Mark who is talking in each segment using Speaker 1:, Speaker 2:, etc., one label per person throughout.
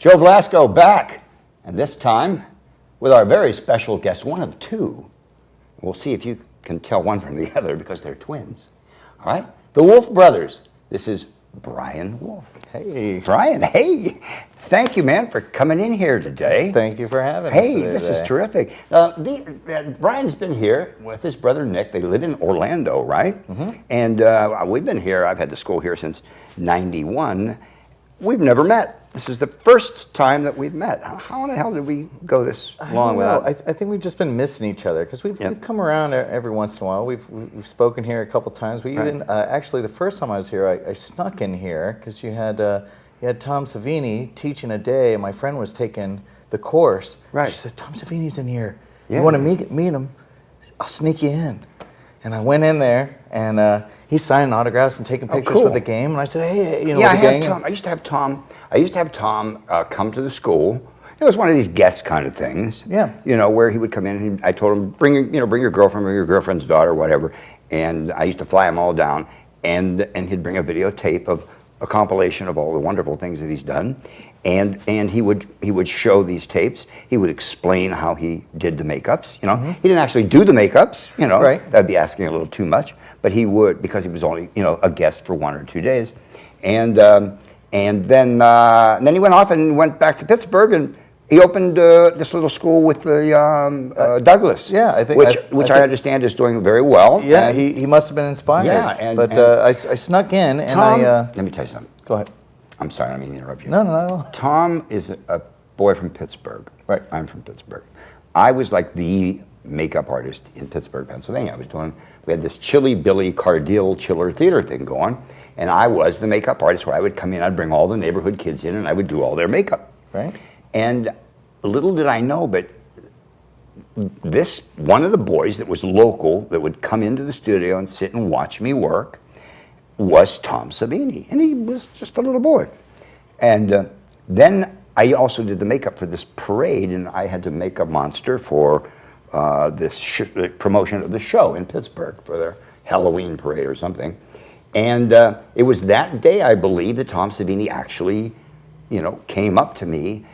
Speaker 1: Joe Blasco back, and this time with our very special guest, one of two. We'll see if you can tell one from the other because they're twins. All right, the Wolfe brothers. This is Brian Wolfe.
Speaker 2: Hey.
Speaker 1: Brian, hey. Thank you, man, for coming in here today.
Speaker 2: Thank you for having us.
Speaker 1: Hey, this is terrific. Brian's been here with his brother Nick. They live in Orlando, right? Mm-hmm. And we've been here. I've had the school here since '91. We've never met. This is the first time that we've met. How in the hell did we go this long without?
Speaker 2: I think we've just been missing each other because we've come around every once in a while. We've spoken here a couple times. We even actually the first time I was here, I snuck in here because you had Tom Savini teaching a day, and my friend was taking the course.
Speaker 1: Right.
Speaker 2: She said, "Tom Savini's in here. Yeah. You want to meet him? I'll sneak you in." And I went in there, and he's signing autographs and taking pictures with the game. And I said, "Hey, with the gang."
Speaker 1: I used to have Tom. Come to the school. It was one of these guest kind of things.
Speaker 2: Yeah.
Speaker 1: Where he would come in, and I told him, bring your girlfriend, bring your girlfriend's daughter, whatever. And I used to fly him all down, and he'd bring a videotape of a compilation of all the wonderful things that he's done. And he would show these tapes. He would explain how he did the makeups. He didn't actually do the makeups.
Speaker 2: Right.
Speaker 1: That'd be asking a little too much. But he would, because he was only a guest for 1 or 2 days. And then he went off and went back to Pittsburgh, and he opened this little school with the Douglas.
Speaker 2: Yeah, I think
Speaker 1: which I understand is doing very well.
Speaker 2: Yeah, and he must have been inspired.
Speaker 1: Yeah,
Speaker 2: I snuck in, and
Speaker 1: Tom, let me tell you something.
Speaker 2: Go ahead.
Speaker 1: I'm sorry, I don't mean to interrupt you.
Speaker 2: No.
Speaker 1: Tom is a boy from Pittsburgh.
Speaker 2: Right.
Speaker 1: I'm from Pittsburgh. I was like the makeup artist in Pittsburgh, Pennsylvania. We had this Chili Billy Cardille Chiller Theater thing going, and I was the makeup artist where I would come in, I'd bring all the neighborhood kids in, and I would do all their makeup.
Speaker 2: Right.
Speaker 1: And little did I know, but one of the boys that was local that would come into the studio and sit and watch me work was Tom Savini, and he was just a little boy. And then I also did the makeup for this parade, and I had to make a monster for this promotion of the show in Pittsburgh for their Halloween parade or something. And it was that day, I believe, that Tom Savini actually, came up to me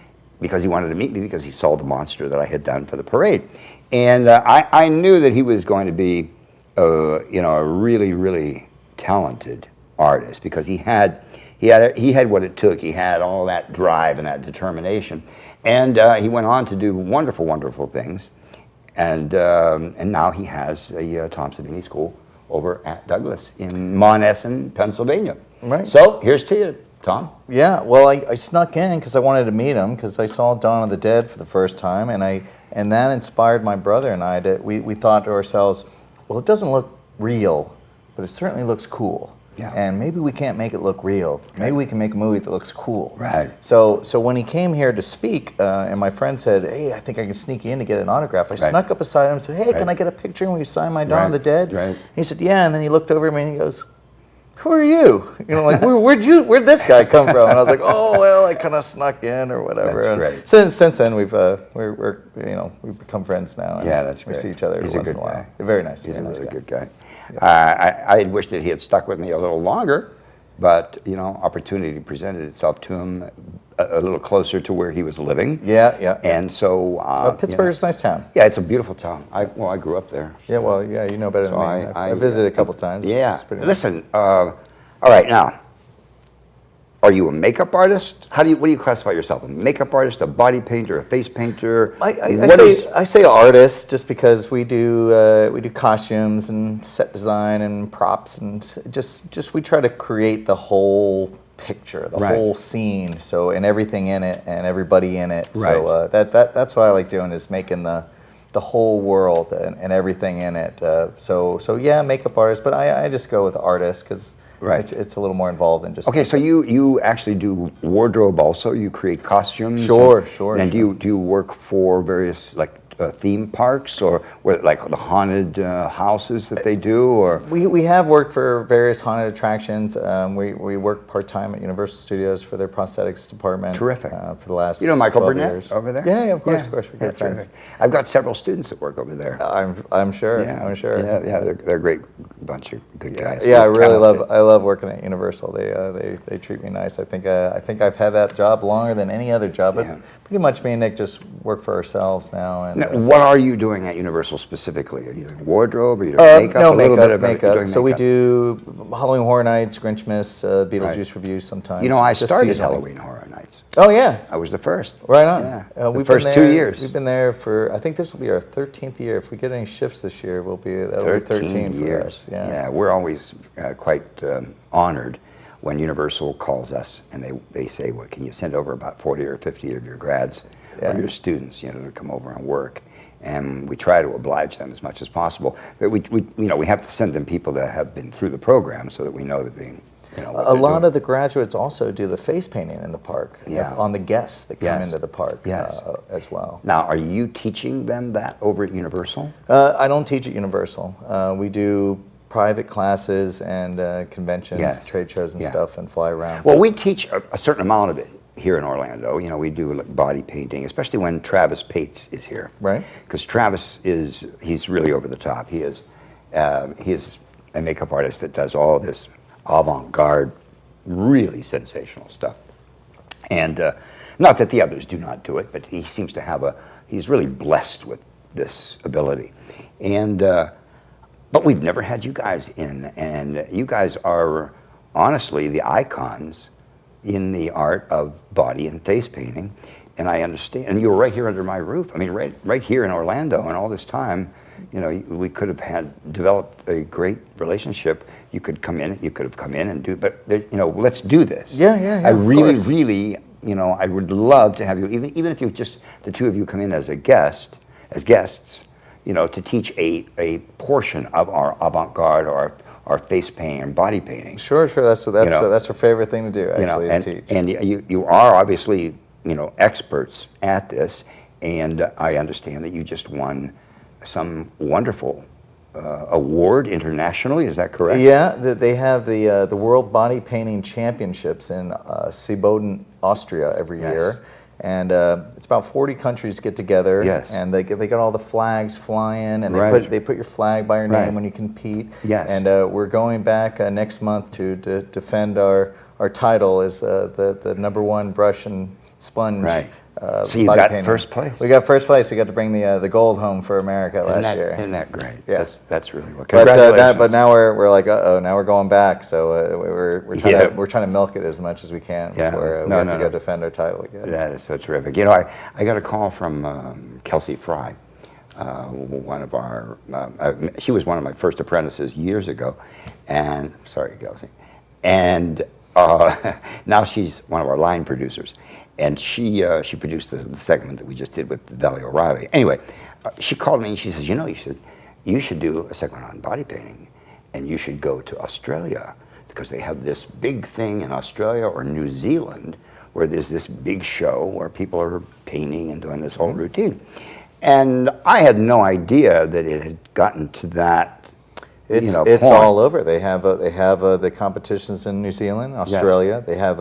Speaker 1: because he wanted to meet me because he saw the monster that I had done for the parade. And I knew that he was going to be, a really, really talented artist because he had what it took. He had all that drive and that determination, and he went on to do wonderful, wonderful things. And now he has a Tom Savini School over at Douglas in Monessen, Pennsylvania.
Speaker 2: Right.
Speaker 1: So here's to you, Tom.
Speaker 2: Yeah. Well, I snuck in because I wanted to meet him because I saw Dawn of the Dead for the first time, and that inspired my brother and I we thought to ourselves, well, it doesn't look real, but it certainly looks cool.
Speaker 1: Yeah.
Speaker 2: And maybe we can't make it look real. Maybe we can make a movie that looks cool.
Speaker 1: Right.
Speaker 2: So when he came here to speak, and my friend said, "Hey, I think I can sneak you in to get an autograph," I snuck up beside him and said, "Hey, can I get a picture when you sign my Dawn of the Dead?"
Speaker 1: Right.
Speaker 2: He said, "Yeah," and then he looked over at me and he goes, "Who are you?" Where'd this guy come from? And I was like, "Oh, well, I kind of snuck in or whatever."
Speaker 1: That's
Speaker 2: and
Speaker 1: great.
Speaker 2: Since then we've become friends now. And
Speaker 1: Yeah, that's great.
Speaker 2: We see each other
Speaker 1: He's
Speaker 2: every
Speaker 1: a
Speaker 2: once in
Speaker 1: good
Speaker 2: a while.
Speaker 1: guy.
Speaker 2: Very nice.
Speaker 1: He's
Speaker 2: very
Speaker 1: a
Speaker 2: nice
Speaker 1: really
Speaker 2: guy.
Speaker 1: good guy. I wish that he had stuck with me a little longer, but opportunity presented itself to him a little closer to where he was living.
Speaker 2: Yeah.
Speaker 1: And so
Speaker 2: Pittsburgh's a nice town.
Speaker 1: Yeah, it's a beautiful town. I grew up there.
Speaker 2: Yeah, well, you know better than me. I visited a couple times.
Speaker 1: Yeah.
Speaker 2: It's pretty nice.
Speaker 1: Listen, all right, now, are you a makeup artist? What do you classify yourself? A makeup artist, a body painter, a face painter?
Speaker 2: I say artist just because we do costumes and set design and props and just we try to create the whole picture, the whole scene, and everything in it and everybody in it.
Speaker 1: Right.
Speaker 2: So that's what I like doing is making the whole world and everything in it. So yeah, makeup artist, but I just go with artist because it's a little more involved than just.
Speaker 1: Okay, so you actually do wardrobe also. You create costumes.
Speaker 2: Sure.
Speaker 1: And do you work for various theme parks, or like the haunted houses that they do, or
Speaker 2: We have worked for various haunted attractions. We work part-time at Universal Studios for their prosthetics department.
Speaker 1: Terrific.
Speaker 2: For the last
Speaker 1: Michael
Speaker 2: 12
Speaker 1: Burnett
Speaker 2: years.
Speaker 1: over there?
Speaker 2: Yeah, of course, we're good friends.
Speaker 1: Terrific. I've got several students that work over there.
Speaker 2: I'm sure.
Speaker 1: Yeah,
Speaker 2: I'm sure.
Speaker 1: Yeah, they're a great bunch of good guys.
Speaker 2: Yeah, I
Speaker 1: They're
Speaker 2: really
Speaker 1: talented.
Speaker 2: love working at Universal. They treat me nice. I think I've had that job longer than any other job. But
Speaker 1: Yeah.
Speaker 2: pretty much me and Nick just work for ourselves now. And
Speaker 1: Now, what are you doing at Universal specifically? Are you doing wardrobe? Are you doing makeup?
Speaker 2: no,
Speaker 1: a little
Speaker 2: makeup,
Speaker 1: bit of everything. You're
Speaker 2: makeup.
Speaker 1: doing
Speaker 2: So we
Speaker 1: makeup.
Speaker 2: do Halloween Horror Nights, Grinchmas, Beetlejuice
Speaker 1: Right.
Speaker 2: reviews sometimes.
Speaker 1: You know, I
Speaker 2: just
Speaker 1: started
Speaker 2: seasonally.
Speaker 1: Halloween Horror Nights.
Speaker 2: Oh yeah,
Speaker 1: I was the first.
Speaker 2: right on.
Speaker 1: Yeah.
Speaker 2: We've
Speaker 1: The
Speaker 2: been
Speaker 1: first
Speaker 2: there-
Speaker 1: 2 years.
Speaker 2: We've been there for. I think this will be our 13th year. If we get any shifts this year, that'll be 13 for
Speaker 1: years.
Speaker 2: us. Yeah.
Speaker 1: We're always quite honored when Universal calls us and they say, "Well, can you send over about 40 or 50 of your grads
Speaker 2: Yeah.
Speaker 1: or your students, to come over and work?" And we try to oblige them as much as possible. But we have to send them people that have been through the program so that we know that they.
Speaker 2: A lot of the graduates also do the face painting in the park.
Speaker 1: Yeah.
Speaker 2: On the guests that come
Speaker 1: Yes.
Speaker 2: into the park
Speaker 1: Yes.
Speaker 2: as well.
Speaker 1: Now, are you teaching them that over at Universal?
Speaker 2: I don't teach at Universal. We do private classes and conventions,
Speaker 1: Yes.
Speaker 2: trade shows and
Speaker 1: Yeah.
Speaker 2: stuff, and fly around.
Speaker 1: Well, we teach a certain amount of it here in Orlando. We do like body painting, especially when Travis Pates is here.
Speaker 2: Right.
Speaker 1: Because Travis he's really over the top. He is a makeup artist that does all this avant-garde, really sensational stuff. And not that the others do not do it, but he seems to he's really blessed with this ability. And but we've never had you guys in, and you guys are honestly the icons in the art of body and face painting. And I understand, and you were right here under my roof. I mean, right here in Orlando, and all this time, we could have developed a great relationship. You could have come in and do, but let's do this.
Speaker 2: Yeah,
Speaker 1: I
Speaker 2: of
Speaker 1: really,
Speaker 2: course.
Speaker 1: really, I would love to have you, even if you just the two of you come in as guests, to teach a portion of our avant-garde or our face painting and body painting.
Speaker 2: Sure. That's our favorite thing to do. Actually, is teach.
Speaker 1: And you are obviously experts at this, and I understand that you just won some wonderful award internationally. Is that correct?
Speaker 2: Yeah, they have the World Body Painting Championships in Seeboden, Austria every
Speaker 1: Yes.
Speaker 2: year. And it's about 40 countries get together,
Speaker 1: Yes.
Speaker 2: and they got all the flags flying, and
Speaker 1: Right.
Speaker 2: they put your flag by your name
Speaker 1: Right.
Speaker 2: when you compete.
Speaker 1: Yes.
Speaker 2: And we're going back next month to defend our title as the #1 brush and sponge.
Speaker 1: Right. So you
Speaker 2: body
Speaker 1: got
Speaker 2: painting.
Speaker 1: first place.
Speaker 2: We got first place. We got to bring the gold home for America last year.
Speaker 1: Isn't that great?
Speaker 2: Yeah.
Speaker 1: That's really well.
Speaker 2: But
Speaker 1: Congratulations.
Speaker 2: but now we're like, now we're going back. So we're trying to milk it as much as we can
Speaker 1: Yeah.
Speaker 2: before we
Speaker 1: No,
Speaker 2: have
Speaker 1: no,
Speaker 2: to
Speaker 1: no.
Speaker 2: go defend our title again.
Speaker 1: That is so terrific. I got a call from Kelsey Fry, one of our. She was one of my first apprentices years ago, and sorry, Kelsey, and now she's one of our line producers, and she produced the segment that we just did with Valley O'Reilly. Anyway, she called me and she says, you should do a segment on body painting, and you should go to Australia, because they have this big thing in Australia or New Zealand where there's this big show where people are painting and doing this whole routine. And I had no idea that it had gotten to that.
Speaker 2: It's
Speaker 1: point.
Speaker 2: all over. They have the competitions in New Zealand, Australia. They have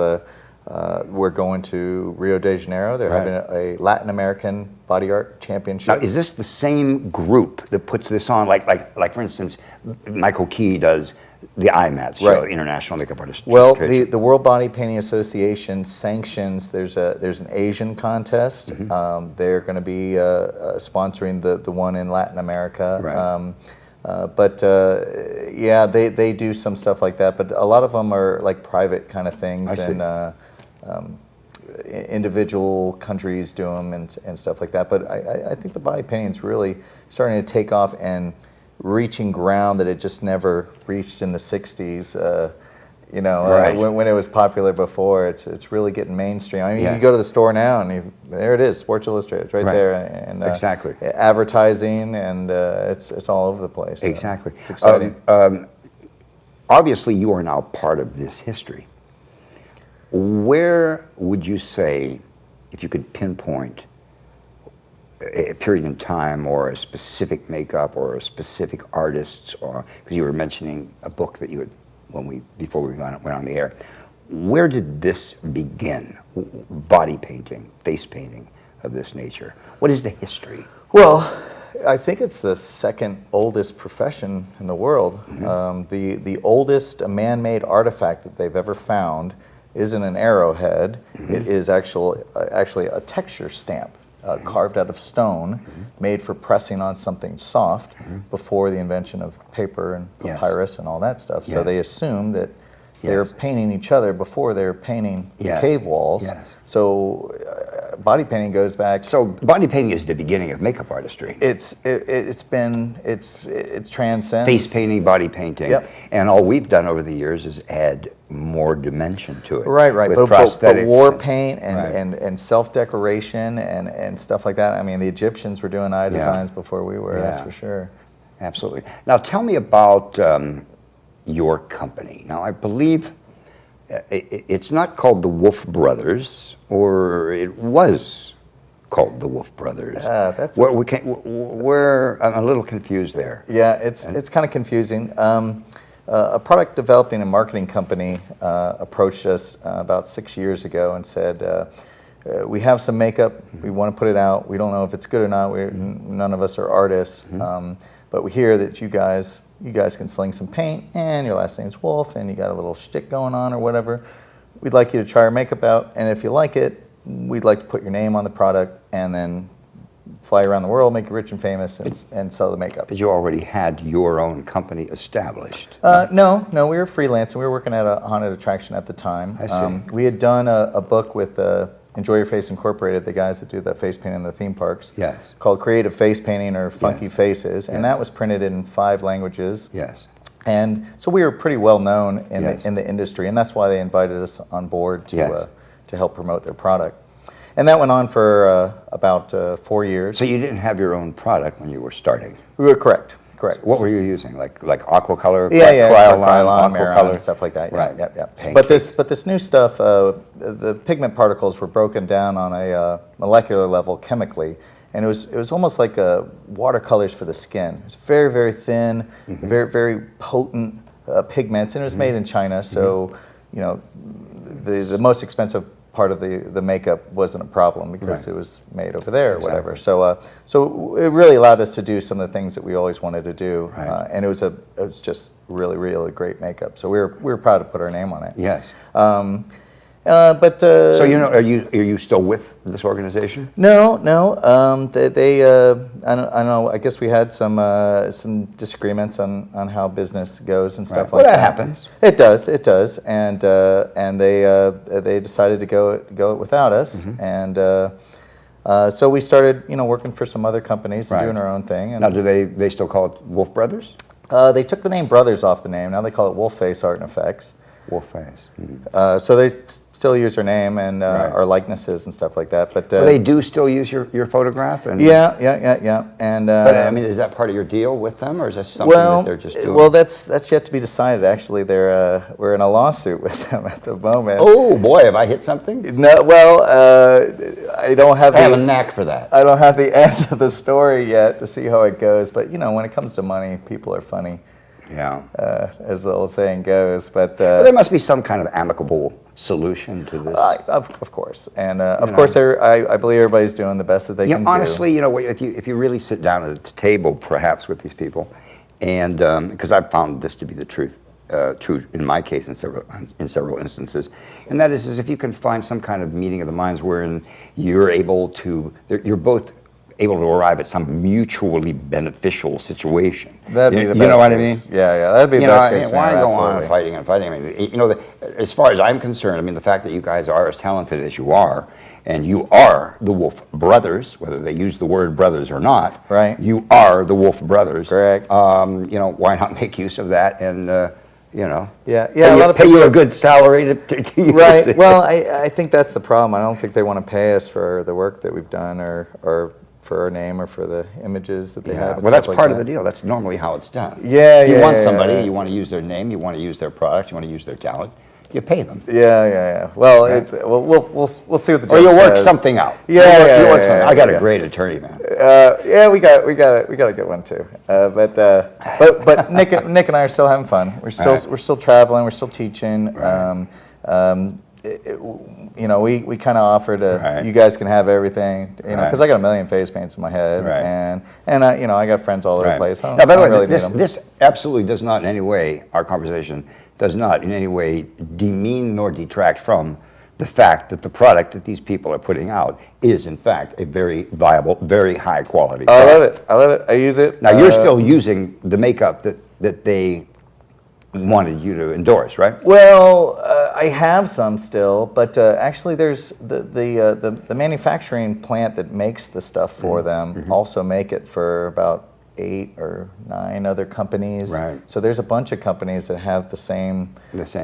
Speaker 2: we're going to Rio de Janeiro. They're
Speaker 1: Right.
Speaker 2: having a Latin American body art championship.
Speaker 1: Now, is this the same group that puts this on? Like for instance, Michael Key does the IMATS show,
Speaker 2: Right.
Speaker 1: International Makeup Artist.
Speaker 2: Well,
Speaker 1: Trade.
Speaker 2: the World Body Painting Association sanctions. There's an Asian contest.
Speaker 1: Mm-hmm.
Speaker 2: They're going to be sponsoring the one in Latin America.
Speaker 1: Right.
Speaker 2: Yeah, they do some stuff like that. But a lot of them are like private kind of things,
Speaker 1: I see.
Speaker 2: and individual countries do them and stuff like that. But I think the body painting is really starting to take off and reaching ground that it just never reached in the 60s.
Speaker 1: Right.
Speaker 2: When it was popular before, it's really getting mainstream. I mean,
Speaker 1: Yeah.
Speaker 2: you go to the store now, and there it is, Sports Illustrated, it's right
Speaker 1: Right.
Speaker 2: there, and
Speaker 1: Exactly.
Speaker 2: advertising, and it's all over the place. So
Speaker 1: Exactly.
Speaker 2: it's exciting.
Speaker 1: Obviously, you are now part of this history. Where would you say, if you could pinpoint, a period in time or a specific makeup or a specific artist, or because you were mentioning a book that you had before we went on the air. Where did this begin? Body painting, face painting of this nature. What is the history?
Speaker 2: Well, I think it's the second oldest profession in the world. The oldest man-made artifact that they've ever found isn't an arrowhead. It is actually a texture stamp carved out of stone, made for pressing on something soft before the invention of paper and papyrus and all that stuff. So they assumed that they were painting each other before they were painting the cave walls. So body painting goes back.
Speaker 1: So body painting is the beginning of makeup artistry.
Speaker 2: It transcends
Speaker 1: face painting, body painting, and all we've done over the years is add more dimension to it.
Speaker 2: Right.
Speaker 1: With
Speaker 2: But
Speaker 1: prosthetics,
Speaker 2: war paint and self-decoration and stuff like that. I mean, the Egyptians were doing eye designs before we were. That's for sure.
Speaker 1: Absolutely. Now, tell me about your company. Now, I believe it's not called the Wolfe Brothers, or it was called the Wolfe Brothers. We're I'm a little confused there.
Speaker 2: Yeah, it's kind of confusing. A product developing and marketing company approached us about 6 years ago and said, we have some makeup, we want to put it out, we don't know if it's good or not, none of us are artists, but we hear that you guys can sling some paint, and your last name's Wolfe, and you got a little shtick going on or whatever. We'd like you to try our makeup out, and if you like it, we'd like to put your name on the product and then fly around the world, make you rich and famous, and sell the makeup.
Speaker 1: But you already had your own company established.
Speaker 2: No, we were freelancing. We were working at a haunted attraction at the time.
Speaker 1: I see.
Speaker 2: We had done a book with Enjoy Your Face Incorporated, the guys that do the face painting in the theme parks.
Speaker 1: Yes.
Speaker 2: Called Creative Face Painting or Funky Faces, and that was printed in 5 languages.
Speaker 1: Yes.
Speaker 2: And so we were pretty well known in the industry, and that's why they invited us on board to help promote their product. And that went on for about 4 years.
Speaker 1: So you didn't have your own product when you were starting?
Speaker 2: We were correct.
Speaker 1: What were you using? Like aquacolor,
Speaker 2: Cryolan, Maron, stuff like that.
Speaker 1: Right.
Speaker 2: Yeah. But this new stuff, the pigment particles were broken down on a molecular level chemically, and it was almost like watercolors for the skin. It was very, very thin, very, very potent pigments, and it was made in China. So, the most expensive part of the makeup wasn't a problem because it was made over there or whatever. So it really allowed us to do some of the things that we always wanted to do, and it was just really, really great makeup. So we were proud to put our name on it.
Speaker 1: Yes.
Speaker 2: But
Speaker 1: so are you still with this organization?
Speaker 2: No. They I don't know. I guess we had some disagreements on how business goes and stuff like that.
Speaker 1: Well, that happens.
Speaker 2: It does, and they decided to go it without us, and so we started working for some other companies and doing our own thing. And
Speaker 1: now, do they still call it Wolfe Brothers?
Speaker 2: They took the name Brothers off the name. Now they call it Wolfe Face Art and Effects.
Speaker 1: Wolfe Face.
Speaker 2: So they still use our name and our likenesses and stuff like that. But
Speaker 1: they do still use your photograph. And
Speaker 2: yeah. And
Speaker 1: but, I mean, is that part of your deal with them, or is that something that they're just doing?
Speaker 2: Well, that's yet to be decided. Actually, we're in a lawsuit with them at the moment.
Speaker 1: Oh boy, have I hit something?
Speaker 2: No, well, I don't have.
Speaker 1: I have a knack for that.
Speaker 2: I don't have the end of the story yet to see how it goes. But when it comes to money, people are funny.
Speaker 1: Yeah.
Speaker 2: As the old saying goes. But
Speaker 1: there must be some kind of amicable solution to this.
Speaker 2: Of course. And of course, I believe everybody's doing the best that they can
Speaker 1: honestly,
Speaker 2: do.
Speaker 1: if you really sit down at the table, perhaps with these people, and because I've found this to be the truth, true in my case in several instances, and that is if you can find some kind of meeting of the minds wherein you're both able to arrive at some mutually beneficial situation.
Speaker 2: That'd be the best
Speaker 1: You know what I
Speaker 2: case.
Speaker 1: mean?
Speaker 2: Yeah, that'd be the best case
Speaker 1: Why
Speaker 2: scenario,
Speaker 1: go on
Speaker 2: absolutely.
Speaker 1: and fighting? I mean, as far as I'm concerned, I mean, the fact that you guys are as talented as you are, and you are the Wolfe Brothers, whether they use the word brothers or not,
Speaker 2: right?
Speaker 1: You are the Wolfe Brothers.
Speaker 2: Correct.
Speaker 1: Why not make use of that and a lot of
Speaker 2: people
Speaker 1: pay you a good salary to use
Speaker 2: right.
Speaker 1: it.
Speaker 2: Well, I think that's the problem. I don't think they want to pay us for the work that we've done or for our name or for the images that they have.
Speaker 1: Well, that's part of the deal. That's normally how it's done.
Speaker 2: You
Speaker 1: want somebody, you want to use their name, you want to use their product, you want to use their talent. You pay them.
Speaker 2: Yeah. Well, we'll see what the judge
Speaker 1: Or you'll work
Speaker 2: says.
Speaker 1: something out.
Speaker 2: Yeah.
Speaker 1: I got a great attorney, man.
Speaker 2: Yeah, we got to get one too. But Nick and I are still having fun. We're still traveling. We're still teaching.
Speaker 1: Right.
Speaker 2: You know, we kind of offer to you guys can have everything. You know, because I got a million face paints in my head, and I, you know, I got friends all over the place.
Speaker 1: Now, by the way,
Speaker 2: really
Speaker 1: this absolutely does not in any way, our conversation does not in any way demean nor detract from the fact that the product that these people are putting out is, in fact, a very viable, very high quality
Speaker 2: I
Speaker 1: product.
Speaker 2: love it. I use it.
Speaker 1: Now, you're still using the makeup that they wanted you to endorse, right?
Speaker 2: Well, I have some still, but actually, there's the manufacturing plant that makes the stuff for them also make it for about 8 or 9 other companies.
Speaker 1: Right.
Speaker 2: So there's a bunch of companies that have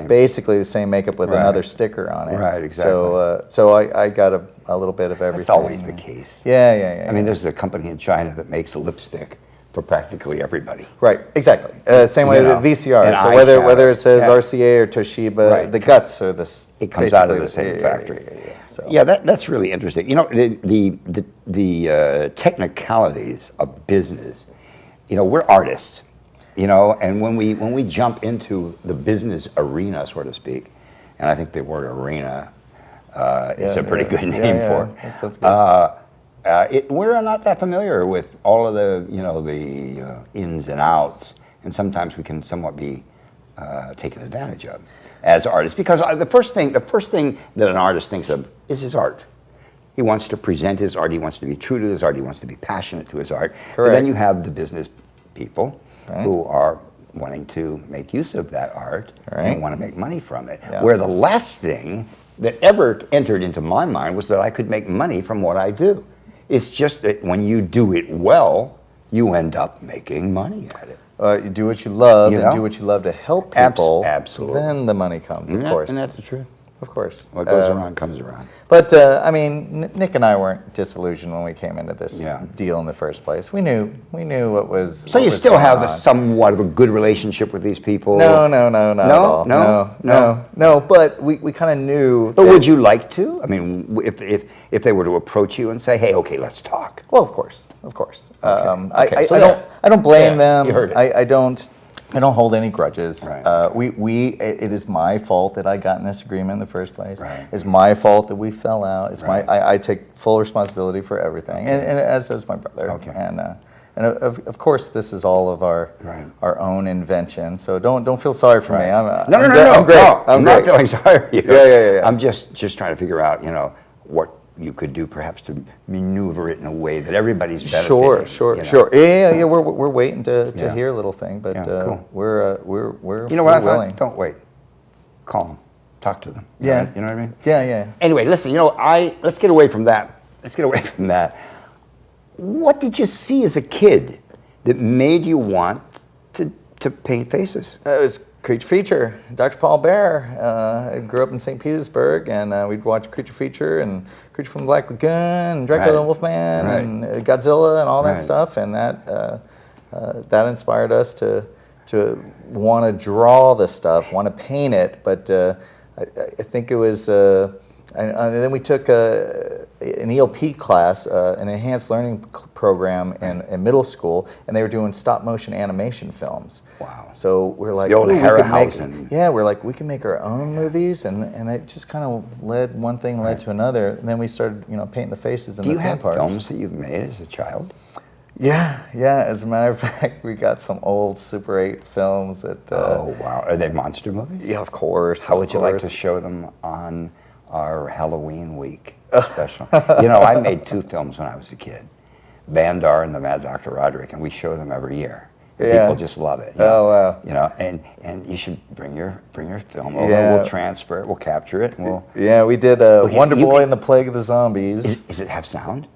Speaker 2: basically the same makeup with another sticker on it.
Speaker 1: Right, exactly.
Speaker 2: So I got a little bit of everything.
Speaker 1: That's always the case.
Speaker 2: Yeah.
Speaker 1: I mean, there's a company in China that makes a lipstick for practically everybody.
Speaker 2: Right, exactly. Same way with VCR.
Speaker 1: And
Speaker 2: So whether it says RCA or Toshiba, the guts are this.
Speaker 1: It comes out of the same factory.
Speaker 2: So.
Speaker 1: Yeah, that's really interesting. You know, the technicalities of business. You know, we're artists. You know, and when we jump into the business arena, so to speak, and I think the word arena is a pretty good name for it.
Speaker 2: That sounds good.
Speaker 1: We're not that familiar with all of the, you know, the ins and outs, and sometimes we can somewhat be taken advantage of as artists. Because the first thing that an artist thinks of is his art. He wants to present his art. He wants to be true to his art. He wants to be passionate to his art.
Speaker 2: Correct.
Speaker 1: But then you have the business people who are wanting to make use of that art and want to make money from it. Yeah. Where the last thing that ever entered into my mind was that I could make money from what I do. It's just that when you do it well, you end up making money at it.
Speaker 2: You do what you love and do what you love to help people.
Speaker 1: Absolutely.
Speaker 2: Then the money comes, of course.
Speaker 1: And that's the truth.
Speaker 2: Of course.
Speaker 1: What goes around comes around.
Speaker 2: But, I mean, Nick and I weren't disillusioned when we came into this deal in the first place. We knew what was.
Speaker 1: So you still have somewhat of a good relationship with these people?
Speaker 2: No, not at all. No. But we kind of knew.
Speaker 1: But would you like to? I mean, if they were to approach you and say, "Hey, okay, let's talk."
Speaker 2: Well, of course.
Speaker 1: Okay.
Speaker 2: I don't blame them.
Speaker 1: You heard it.
Speaker 2: I don't hold any grudges.
Speaker 1: Right.
Speaker 2: It is my fault that I got in this agreement in the first place.
Speaker 1: Right.
Speaker 2: It's my fault that we fell out. It's I take full responsibility for everything, and as does my brother.
Speaker 1: Okay.
Speaker 2: And of course, this is all of our own invention. So don't feel sorry for me.
Speaker 1: No.
Speaker 2: I'm great.
Speaker 1: No, I'm
Speaker 2: great.
Speaker 1: not feeling sorry for you.
Speaker 2: Yeah.
Speaker 1: I'm just trying to figure out, you know, what you could do perhaps to maneuver it in a way that everybody's benefiting.
Speaker 2: Sure. Yeah. We're waiting to hear a little thing, but
Speaker 1: cool.
Speaker 2: we're
Speaker 1: You know what I
Speaker 2: willing.
Speaker 1: find? Don't wait. Call them. Talk to them.
Speaker 2: Yeah.
Speaker 1: You know what I mean?
Speaker 2: Yeah.
Speaker 1: Anyway, listen. You know, let's get away from that. What did you see as a kid that made you want to paint faces?
Speaker 2: It was Creature Feature. Dr. Paul Bear. I grew up in St. Petersburg, and we'd watch Creature Feature and Creature from the Black Lagoon, and Dracula and Wolfman, and Godzilla, and all that stuff, and that inspired us to want to draw the stuff, want to paint it. But I think it was. And then we took an ELP class, an enhanced learning program in middle school, and they were doing stop motion animation films.
Speaker 1: Wow!
Speaker 2: So we're like,
Speaker 1: the old Harryhausen.
Speaker 2: We're like, we can make our own movies, and it just kind of one thing led to another, and then we started, painting the faces in the theme parks.
Speaker 1: Do you have films that you've made as a child?
Speaker 2: Yeah. As a matter of fact, we got some old Super 8 films that.
Speaker 1: Oh wow! Are they monster movies?
Speaker 2: Yeah, of course.
Speaker 1: How would you like to show them on our Halloween week special? I made 2 films when I was a kid, Bandar and the Mad Dr. Roderick, and we show them every year. People just love it.
Speaker 2: Oh wow!
Speaker 1: And you should bring your film over. Yeah. We'll transfer it. We'll capture it. And
Speaker 2: we did Wonder Boy and the Plague of the Zombies.
Speaker 1: Does it have sound?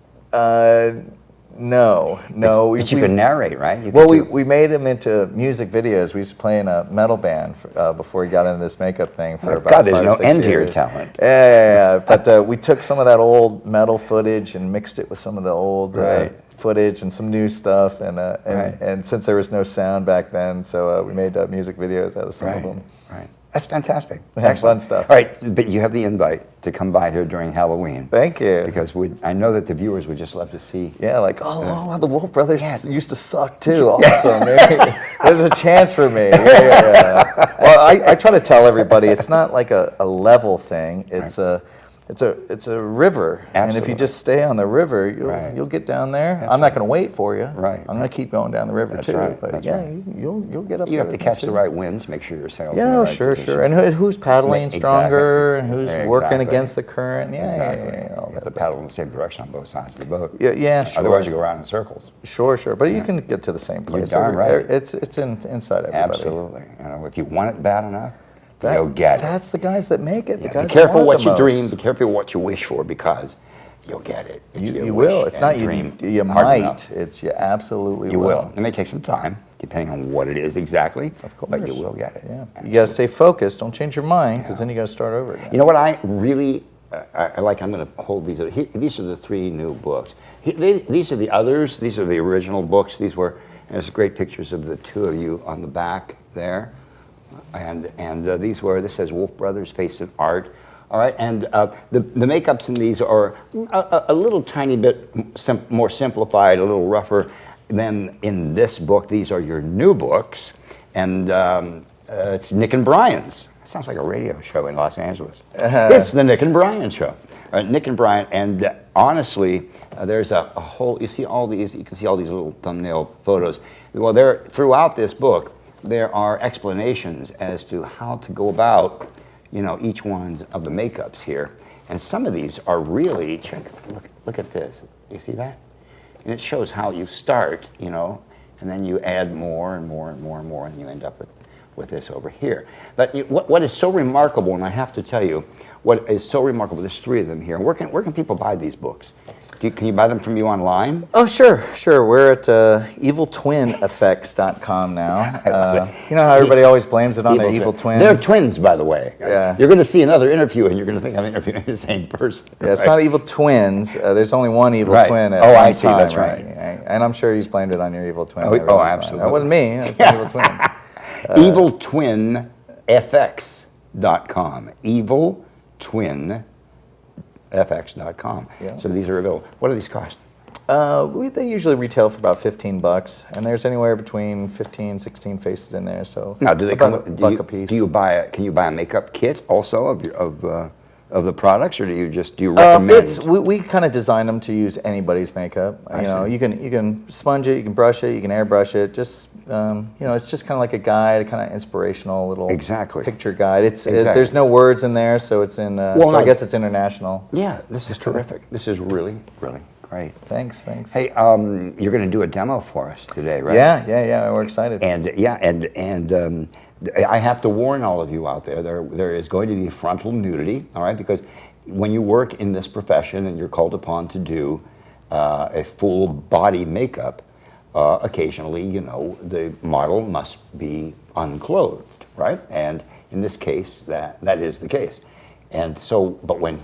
Speaker 2: No.
Speaker 1: But you can narrate, right?
Speaker 2: We made him into music videos. We used to play in a metal band before he got into this makeup thing for about 5 or 6 years.
Speaker 1: God, there's no end to your talent.
Speaker 2: Yeah. But we took some of that old metal footage and mixed it with some of the old footage and some new stuff. And since there was no sound back then, so we made music videos out of some of them.
Speaker 1: Right. That's fantastic.
Speaker 2: Yeah,
Speaker 1: Excellent.
Speaker 2: fun stuff.
Speaker 1: All right, but you have the invite to come by here during Halloween.
Speaker 2: Thank you.
Speaker 1: Because I know that the viewers would just love to see.
Speaker 2: Yeah, like, wow, the Wolfe brothers
Speaker 1: Yeah.
Speaker 2: used to suck too. Awesome. There's a chance for me. Yeah. Well, I try to tell everybody it's not like a level thing. It's it's a river, and if you
Speaker 1: Absolutely.
Speaker 2: just stay on the river, you'll get down there. I'm not going to wait for you.
Speaker 1: Right.
Speaker 2: I'm going to keep going down the river
Speaker 1: That's
Speaker 2: too.
Speaker 1: right.
Speaker 2: But
Speaker 1: That's
Speaker 2: yeah,
Speaker 1: right.
Speaker 2: you'll get up.
Speaker 1: You have
Speaker 2: there
Speaker 1: to catch
Speaker 2: too.
Speaker 1: the right winds, make sure your sails in
Speaker 2: Yeah,
Speaker 1: the right
Speaker 2: sure,
Speaker 1: position.
Speaker 2: sure. And who's paddling
Speaker 1: Exactly.
Speaker 2: stronger, and who's working
Speaker 1: Exactly.
Speaker 2: against the current? Yeah,
Speaker 1: Exactly.
Speaker 2: yeah. All
Speaker 1: You have
Speaker 2: that.
Speaker 1: to paddle in the same direction on both sides of the boat.
Speaker 2: Yeah, sure.
Speaker 1: Otherwise, you go around in circles.
Speaker 2: Sure. But you can get to the same place.
Speaker 1: darn right.
Speaker 2: It's inside everybody.
Speaker 1: Absolutely. You know, if you want it bad enough, you'll get it.
Speaker 2: That's the guys that make it. The
Speaker 1: Yeah,
Speaker 2: guys
Speaker 1: be careful
Speaker 2: that want
Speaker 1: what
Speaker 2: it
Speaker 1: you
Speaker 2: the
Speaker 1: dream.
Speaker 2: most.
Speaker 1: Be careful what you wish for, because you'll get it. if
Speaker 2: You
Speaker 1: wish
Speaker 2: will. It's
Speaker 1: and
Speaker 2: not you.
Speaker 1: dream
Speaker 2: You
Speaker 1: hard
Speaker 2: might.
Speaker 1: enough.
Speaker 2: It's you absolutely
Speaker 1: You will. It may take some time, depending on what it is exactly,
Speaker 2: Of course.
Speaker 1: but you will get it.
Speaker 2: Yeah. You got to stay focused. Don't change your mind, because then you got to start over again.
Speaker 1: You know what I really I like? I'm going to hold these. These are the 3 new books. These are the others. These are the original books. There's great pictures of the 2 of you on the back there. And this says Wolfe Brothers Face of Art. All right, and the makeups in these are a little tiny bit more simplified, a little rougher than in this book. These are your new books, and it's Nick and Brian's. It sounds like a radio show in Los Angeles. It's the Nick and Brian show. Nick and Brian, and honestly, there's a whole. You see all these. You can see all these little thumbnail photos. Well, throughout this book, there are explanations as to how to go about, each one of the makeups here. And some of these are really, look at this. You see that? And it shows how you start, and then you add more and more and more and more, and you end up with this over here. But what is so remarkable, and I have to tell you, what is so remarkable, there's 3 of them here. Where can people buy these books? Can you buy them from you online?
Speaker 2: Oh, sure. We're at eviltwineffects.com now. You know how everybody always blames it on their evil twin?
Speaker 1: They're twins, by the way.
Speaker 2: Yeah.
Speaker 1: You're going to see another interview, and you're going to think I'm interviewing the same person.
Speaker 2: Yeah, it's
Speaker 1: right?
Speaker 2: not evil twins. There's only one evil
Speaker 1: Right.
Speaker 2: twin at
Speaker 1: Oh,
Speaker 2: one
Speaker 1: I see.
Speaker 2: time,
Speaker 1: That's
Speaker 2: right?
Speaker 1: right.
Speaker 2: And I'm sure you've blamed it on your evil twin.
Speaker 1: Oh,
Speaker 2: every once in a while.
Speaker 1: absolutely.
Speaker 2: That wasn't me. It was my evil twin.
Speaker 1: eviltwinfx.com. eviltwinfx.com.
Speaker 2: Yeah.
Speaker 1: So these are available. What do these cost?
Speaker 2: They usually retail for about $15, and there's anywhere between 15, 16 faces in there. So
Speaker 1: Now, do they
Speaker 2: about
Speaker 1: come with?
Speaker 2: a buck a piece.
Speaker 1: Can you buy a makeup kit also of the products, or do you recommend?
Speaker 2: We kind of design them to use anybody's makeup.
Speaker 1: see.
Speaker 2: You can sponge it, you can brush it, you can airbrush it. Just it's just kind of like a guide, a kind of inspirational little picture guide. There's no words in there, so it's in. I guess it's international.
Speaker 1: Yeah, this is terrific. This is really, really great.
Speaker 2: Thanks.
Speaker 1: Hey, you're going to do a demo for us today, right?
Speaker 2: Yeah. We're excited.
Speaker 1: And I have to warn all of you out there. There is going to be frontal nudity, all right? Because when you work in this profession and you're called upon to do a full body makeup, occasionally, the model must be unclothed, right? And in this case, that is the case. And so, but when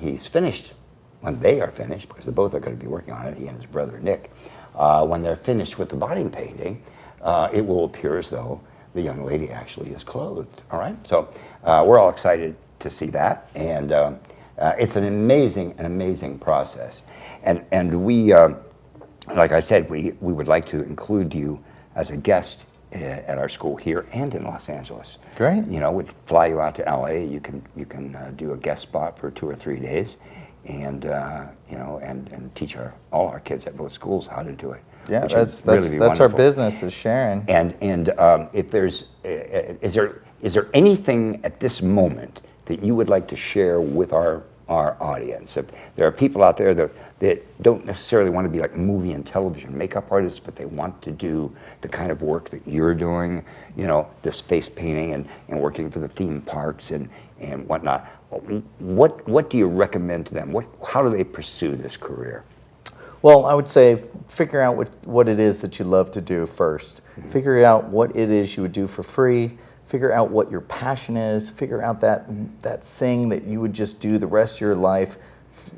Speaker 1: they are finished, because they both are going to be working on it, he and his brother Nick, when they're finished with the body painting, it will appear as though the young lady actually is clothed, all right? So we're all excited to see that, and it's an amazing process. And we, like I said, we would like to include you as a guest at our school here and in Los Angeles.
Speaker 2: Great.
Speaker 1: We'd fly you out to LA. You can do a guest spot for 2 or 3 days, and and teach all our kids at both schools how to do it.
Speaker 2: Yeah,
Speaker 1: which
Speaker 2: that's
Speaker 1: would really be
Speaker 2: our
Speaker 1: wonderful.
Speaker 2: business, is sharing.
Speaker 1: And if there's is there anything at this moment that you would like to share with our audience? If there are people out there that don't necessarily want to be like movie and television makeup artists, but they want to do the kind of work that you're doing, this face painting and working for the theme parks and whatnot. What do you recommend to them? How do they pursue this career?
Speaker 2: Well, I would say figure out what it is that you love to do first.
Speaker 1: Mm-hmm.
Speaker 2: Figure out what it is you would do for free. Figure out what your passion is. Figure out that thing that you would just do the rest of your life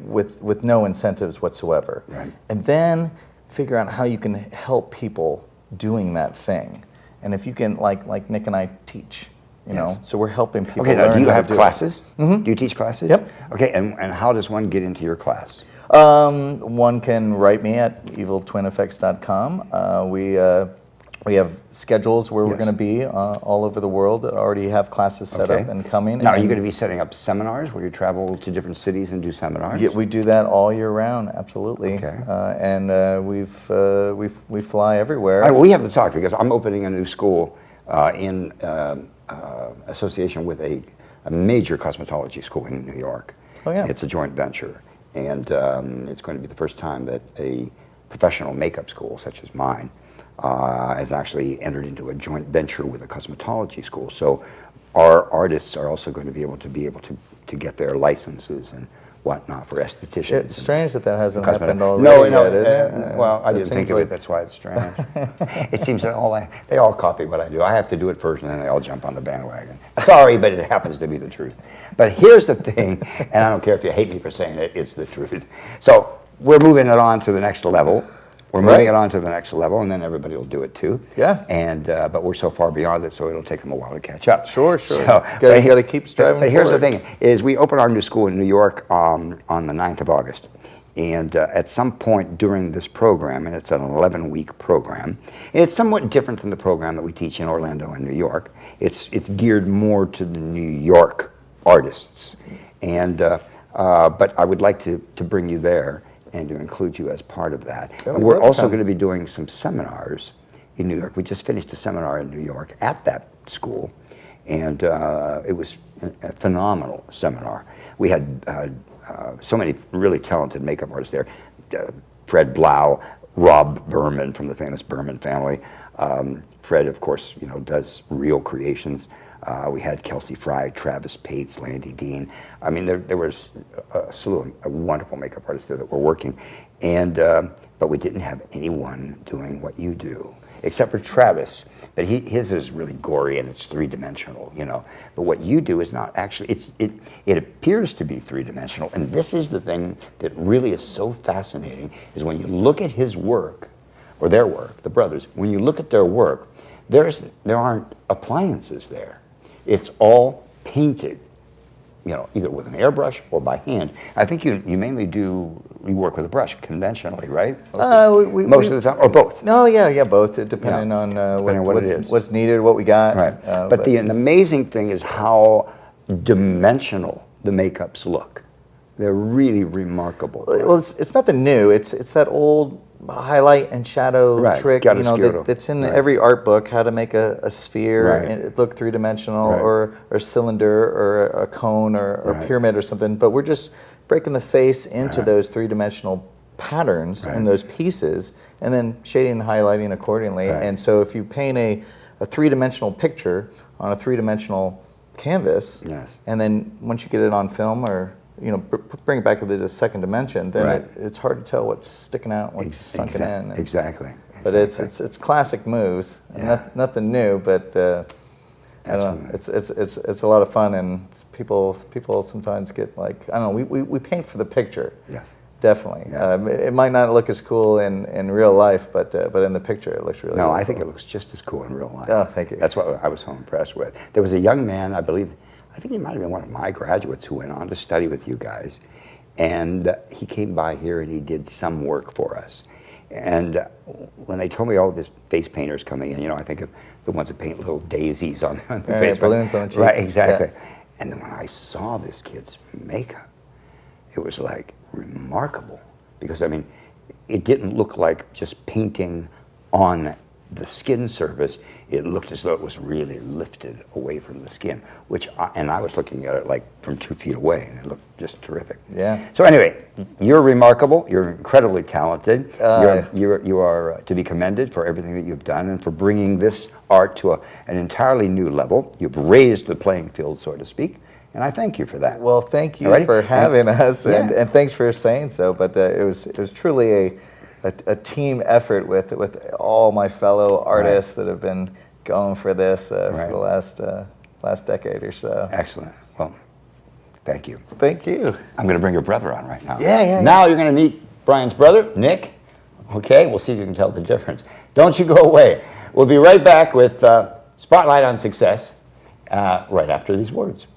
Speaker 2: with no incentives whatsoever.
Speaker 1: Right.
Speaker 2: And then figure out how you can help people doing that thing. And if you can, like Nick and I teach, You know, so we're helping people
Speaker 1: Okay,
Speaker 2: learn
Speaker 1: now, do you
Speaker 2: how
Speaker 1: have
Speaker 2: to do
Speaker 1: classes? Do you teach classes?
Speaker 2: Yep.
Speaker 1: Okay, and how does one get into your class?
Speaker 2: One can write me at eviltwineffects.com. We have schedules where we're
Speaker 1: Yes.
Speaker 2: going to be all over the world. Already have classes set up and coming.
Speaker 1: Now, are you
Speaker 2: and
Speaker 1: going to be setting up seminars where you travel to different cities and do seminars?
Speaker 2: Yeah, we do that all year round, absolutely.
Speaker 1: Okay.
Speaker 2: And we fly everywhere.
Speaker 1: All right, well, we have to talk because I'm opening a new school in association with a major cosmetology school in New York.
Speaker 2: Oh, yeah.
Speaker 1: It's a joint venture, and it's going to be the first time that a professional makeup school such as mine has actually entered into a joint venture with a cosmetology school. So our artists are also going to be able to get their licenses and whatnot for estheticians.
Speaker 2: It's strange that hasn't
Speaker 1: cosmetic.
Speaker 2: happened already.
Speaker 1: No,
Speaker 2: yet, isn't it?
Speaker 1: well, I didn't
Speaker 2: seems
Speaker 1: think of
Speaker 2: like-
Speaker 1: it. That's why it's strange. It seems that they all copy what I do. I have to do it first, and then they all jump on the bandwagon. Sorry, but it happens to be the truth. But here's the thing, and I don't care if you hate me for saying it, it's the truth. So we're moving it on to the next level. We're moving it on to the next level, and then everybody will do it too.
Speaker 2: Yeah.
Speaker 1: And but we're so far beyond it, so it'll take them a while to catch up.
Speaker 2: Sure.
Speaker 1: So,
Speaker 2: You got to keep striving
Speaker 1: But here's the
Speaker 2: forward.
Speaker 1: thing: is we open our new school in New York on the 9th of August, and at some point during this program, and it's an 11-week program, and it's somewhat different than the program that we teach in Orlando and New York. It's geared more to the New York artists, and but I would like to bring you there and to include you as part of that.
Speaker 2: Yeah,
Speaker 1: And
Speaker 2: we'd
Speaker 1: we're
Speaker 2: love to
Speaker 1: also
Speaker 2: come.
Speaker 1: going to be doing some seminars in New York. We just finished a seminar in New York at that school, and it was a phenomenal seminar. We had so many really talented makeup artists there. Fred Blau, Rob Berman from the famous Berman family. Fred, of course, does real creations. We had Kelsey Fry, Travis Pates, Landy Dean. I mean, there was a slew of wonderful makeup artists there that were working, and but we didn't have anyone doing what you do, except for Travis. But his is really gory and it's three-dimensional, But what you do is not actually. It appears to be three-dimensional, and this is the thing that really is so fascinating: is when you look at his work, or their work, the brothers. When you look at their work, there aren't appliances there. It's all painted, either with an airbrush or by hand. I think you mainly you work with a brush conventionally, right? Most of the time, or both.
Speaker 2: No, yeah, both, depending on
Speaker 1: what it is.
Speaker 2: what's needed, what we got.
Speaker 1: Right. But the amazing thing is how dimensional the makeups look. They're really remarkable.
Speaker 2: Well, it's nothing new. It's that old highlight and shadow trick, that's in every art book. How to make a sphere and it look three-dimensional, or a cylinder, or a cone, or a pyramid, or something. But we're just breaking the face into those three-dimensional patterns in those pieces, and then shading and highlighting accordingly. And so, if you paint a three-dimensional picture on a three-dimensional canvas, and then once you get it on film, or bring it back to the second dimension, then it's hard to tell what's sticking out, what's sunken in.
Speaker 1: Exactly.
Speaker 2: But it's classic moves. Nothing new, but I don't know. It's a lot of fun, and people sometimes get like, I don't know. We paint for the picture.
Speaker 1: Yes.
Speaker 2: Definitely. It might not look as cool in real life, but in the picture it looks really.
Speaker 1: No,
Speaker 2: really
Speaker 1: I think
Speaker 2: cool.
Speaker 1: it looks just as cool in real life.
Speaker 2: Oh, thank you.
Speaker 1: That's what I was so impressed with. There was a young man, I think he might have been one of my graduates, who went on to study with you guys. And he came by here and he did some work for us. And when they told me all this face painters coming in, I think of the ones that paint little daisies on the face.
Speaker 2: Balloons on the cheek.
Speaker 1: Right, exactly.
Speaker 2: Yeah.
Speaker 1: And then when I saw this kid's makeup, it was like remarkable. Because, it didn't look like just painting on the skin surface. It looked as though it was really lifted away from the skin, and I was looking at it like from 2 feet away, and it looked just terrific.
Speaker 2: Yeah.
Speaker 1: So anyway, you're remarkable. You're incredibly talented. You are to be commended for everything that you've done and for bringing this art to an entirely new level. You've raised the playing field, so to speak, and I thank you for that.
Speaker 2: Well, thank you for having us, and thanks for saying so. But it was truly a team effort with all my fellow artists that have been going for this for the last decade or so.
Speaker 1: Excellent. Well, thank you.
Speaker 2: Thank you.
Speaker 1: I'm going to bring your brother on right now.
Speaker 2: Yeah.
Speaker 1: Now you're going to meet Brian's brother, Nick. Okay, we'll see if you can tell the difference. Don't you go away. We'll be right back with Spotlight on Success. right after these words.